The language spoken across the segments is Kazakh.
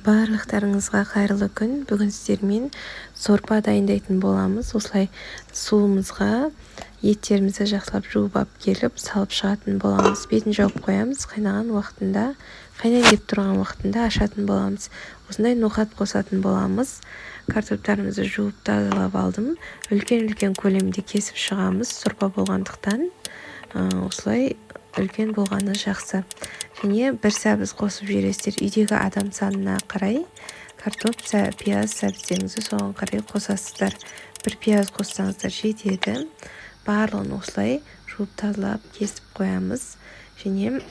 Барлықтарыңызға қайырлы күн. Бүгін сіздермен сорпа дайындайтын боламыз. Осылай суымызға еттерімізді жақсылап жуып алып келіп салып шығатын боламыз. Бетін жауып қоямыз. Қайнаған уақытында, қайнай деп тұрған уақытында ашатын боламыз. Осындай ноқат қосатын боламыз. Картоптарымызды жуып тазалап алдым. Үлкен көлемде кесіп шығамыз. Сорпа болғандықтан осылай үлкен болғаны жақсы. Және бір сәбіз қосып жібересіздер. Үйдегі адам санына қарай картоп, пияз сәбіздеріңізді соған қарай қосасыздар. Бір пияз қоссаңыздар жетеді. Барлығын осылай жуып тазалап кесіп қоямыз. Және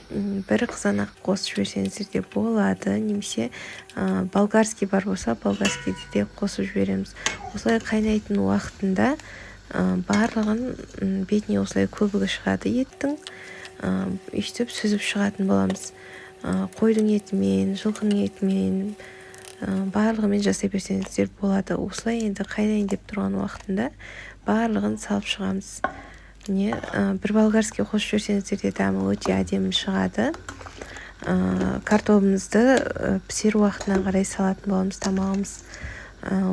бір қызанақ қосып жіберсеңіздер де болады. Немесе болгарский бар болса, болгарскийді де қосып жібереміз. Осылай қайнайтын уақытында барлығын бетіне осылай көбігі шығады еттің. Үйтіп сүзіп шығатын боламыз. Қойдың етімен, жылқының етімен, барлығымен жасай берсеңіздер болады. Осылай енді қайнайын деп тұрған уақытында барлығын салып шығамыз. Бір болгарский қосып жіберсеңіздер де дәмі өте әдемі шығады. Картопымызды пісер уақытына қарай салатын боламыз тамағымыз.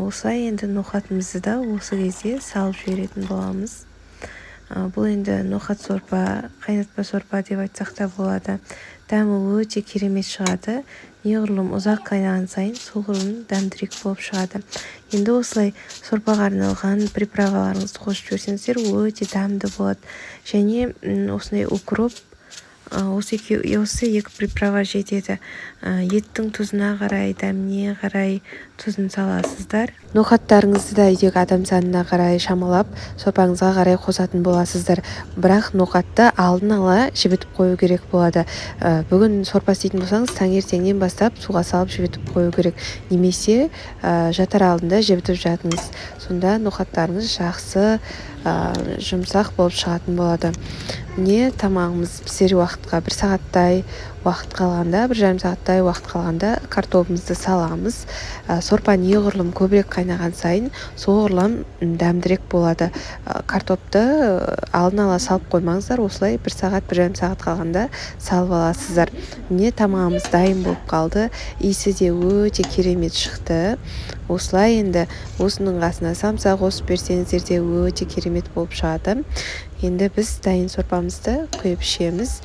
Осылай енді ноқатымызды да осы кезде салып жіберетін боламыз. Бұл енді ноқат сорпа, қайнатпа сорпа деп айтсақ та болады. Дәмі өте керемет шығады. Неғұрлым ұзақ қайнаған сайын соғұрлым дәмдірек болып шығады. Енді осылай сорпаға арналған приправаларыңызды қосып жіберсеңіздер өте дәмді болады. Және осындай укроп, осы екі приправа жетеді. Еттің тұзына қарай, дәміне қарай тұзын саласыздар. Ноқаттарыңызды да үйдегі адам санына қарай шамалап сорпаңызға қарай қосатын боласыздар. Бірақ ноқатты алдын ала жібітіп қою керек болады. Бүгін сорпа істейтін болсаңыз, таңертеңнен бастап суға салып жібітіп қою керек. Немесе жатар алдында жібітіп жатыңыз. Сонда ноқаттарыңыз жақсы жұмсақ болып шығатын болады. Тамағымыз пісер уақытқа бір сағаттай уақыт қалғанда, бір жарым сағаттай уақыт қалғанда картопымызды саламыз. Сорпа неғұрлым көбірек қайнаған сайын соғұрлым дәмдірек болады. Картопты алдын ала салып қоймаңыздар, осылай бір сағат, бір жарым сағат қалғанда салып аласыздар. Тамағымыз дайын болып қалды. Иісі де өте керемет шықты. Осылай енді осының қасына самса қосып берсеңіздер де өте керемет болып шығады. Енді біз дайын сорпамызды құйып ішеміз.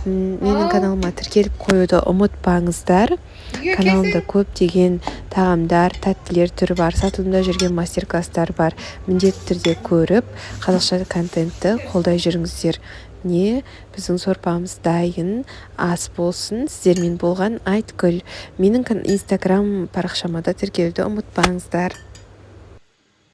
Менің каналыма тіркеліп қоюды ұмытпаңыздар. Каналымда көптеген тағамдар, тәттілер түрі бар. Сатылымда жүрген мастер-класстар бар. Міндетті түрде көріп, қазақша контентті қолдай жүріңіздер. Біздің сорпамыз дайын, ас болсын. Сіздермен болған Айтгүл. Менің инстаграм парақшама да тіркелуді ұмытпаңыздар.